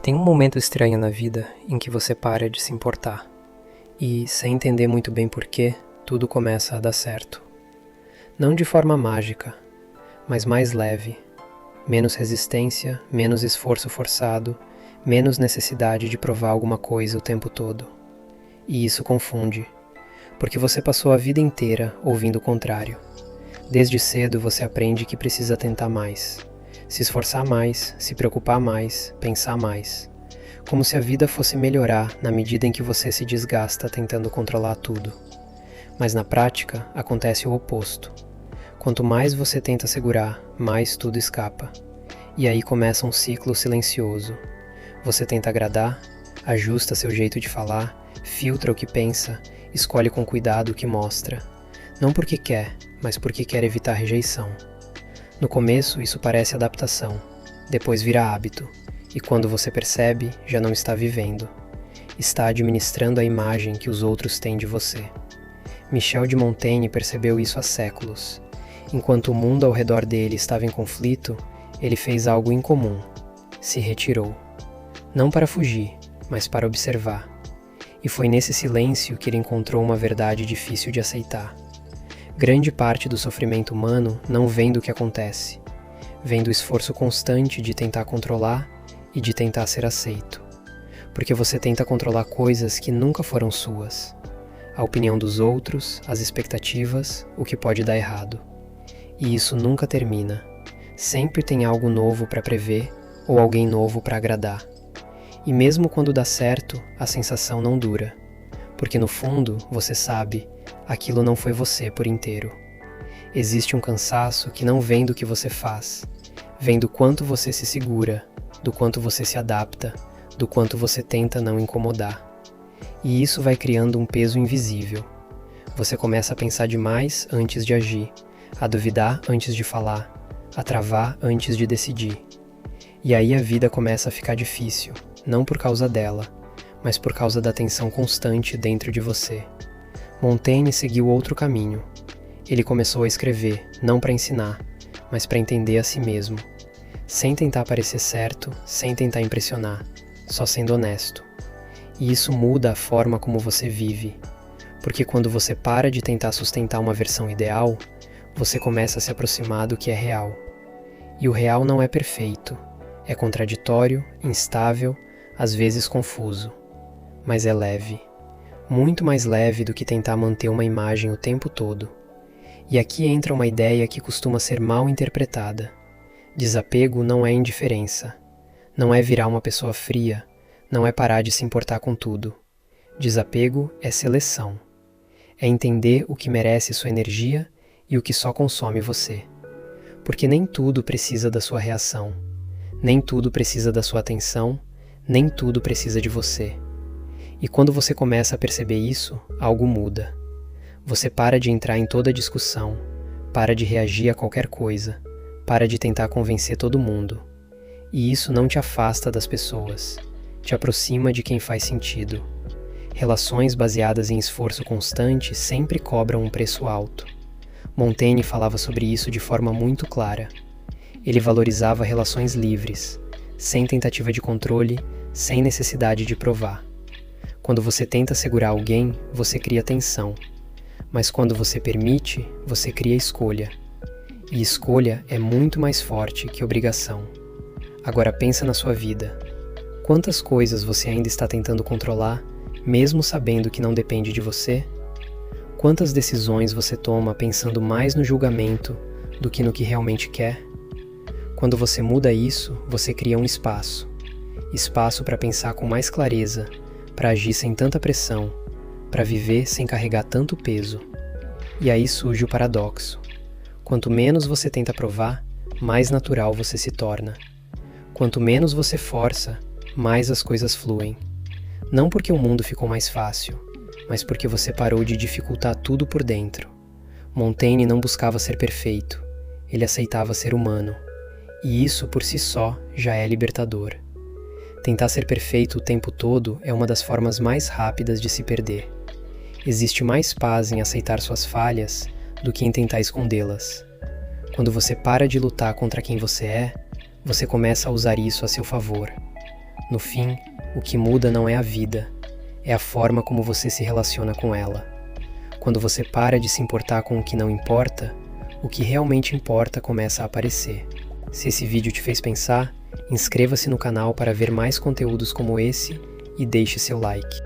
Tem um momento estranho na vida em que você para de se importar e, sem entender muito bem porquê, tudo começa a dar certo. Não de forma mágica, mas mais leve, menos resistência, menos esforço forçado, menos necessidade de provar alguma coisa o tempo todo. E isso confunde, porque você passou a vida inteira ouvindo o contrário. Desde cedo você aprende que precisa tentar mais, se esforçar mais, se preocupar mais, pensar mais. Como se a vida fosse melhorar na medida em que você se desgasta tentando controlar tudo. Mas na prática, acontece o oposto. Quanto mais você tenta segurar, mais tudo escapa. E aí começa um ciclo silencioso. Você tenta agradar, ajusta seu jeito de falar, filtra o que pensa, escolhe com cuidado o que mostra. Não porque quer, mas porque quer evitar rejeição. No começo, isso parece adaptação. Depois vira hábito. E quando você percebe, já não está vivendo. Está administrando a imagem que os outros têm de você. Michel de Montaigne percebeu isso há séculos. Enquanto o mundo ao redor dele estava em conflito, ele fez algo incomum. Se retirou. Não para fugir, mas para observar. E foi nesse silêncio que ele encontrou uma verdade difícil de aceitar. Grande parte do sofrimento humano não vem do que acontece. Vem do esforço constante de tentar controlar e de tentar ser aceito. Porque você tenta controlar coisas que nunca foram suas. A opinião dos outros, as expectativas, o que pode dar errado. E isso nunca termina. Sempre tem algo novo para prever ou alguém novo para agradar. E mesmo quando dá certo, a sensação não dura. Porque no fundo, você sabe, aquilo não foi você por inteiro. Existe um cansaço que não vem do que você faz. Vem do quanto você se segura, do quanto você se adapta, do quanto você tenta não incomodar. E isso vai criando um peso invisível. Você começa a pensar demais antes de agir, a duvidar antes de falar, a travar antes de decidir. E aí a vida começa a ficar difícil, não por causa dela, mas por causa da tensão constante dentro de você. Montaigne seguiu outro caminho. Ele começou a escrever, não para ensinar, mas para entender a si mesmo. Sem tentar parecer certo, sem tentar impressionar, só sendo honesto. E isso muda a forma como você vive. Porque quando você para de tentar sustentar uma versão ideal, você começa a se aproximar do que é real. E o real não é perfeito. É contraditório, instável, às vezes confuso. Mas é leve. Muito mais leve do que tentar manter uma imagem o tempo todo. E aqui entra uma ideia que costuma ser mal interpretada. Desapego não é indiferença. Não é virar uma pessoa fria. Não é parar de se importar com tudo. Desapego é seleção. É entender o que merece sua energia e o que só consome você. Porque nem tudo precisa da sua reação. Nem tudo precisa da sua atenção. Nem tudo precisa de você. E quando você começa a perceber isso, algo muda. Você para de entrar em toda discussão. Para de reagir a qualquer coisa. Para de tentar convencer todo mundo. E isso não te afasta das pessoas. Te aproxima de quem faz sentido. Relações baseadas em esforço constante sempre cobram um preço alto. Montaigne falava sobre isso de forma muito clara. Ele valorizava relações livres, sem tentativa de controle, sem necessidade de provar. Quando você tenta segurar alguém, você cria tensão. Mas quando você permite, você cria escolha. E escolha é muito mais forte que obrigação. Agora pensa na sua vida. Quantas coisas você ainda está tentando controlar, mesmo sabendo que não depende de você? Quantas decisões você toma pensando mais no julgamento do que no que realmente quer? Quando você muda isso, você cria um espaço. Espaço para pensar com mais clareza, para agir sem tanta pressão, para viver sem carregar tanto peso. E aí surge o paradoxo. Quanto menos você tenta provar, mais natural você se torna. Quanto menos você força, mais as coisas fluem. Não porque o mundo ficou mais fácil, mas porque você parou de dificultar tudo por dentro. Montaigne não buscava ser perfeito, ele aceitava ser humano. E isso por si só já é libertador. Tentar ser perfeito o tempo todo é uma das formas mais rápidas de se perder. Existe mais paz em aceitar suas falhas do que em tentar escondê-las. Quando você para de lutar contra quem você é, você começa a usar isso a seu favor. No fim, o que muda não é a vida, é a forma como você se relaciona com ela. Quando você para de se importar com o que não importa, o que realmente importa começa a aparecer. Se esse vídeo te fez pensar, inscreva-se no canal para ver mais conteúdos como esse e deixe seu like.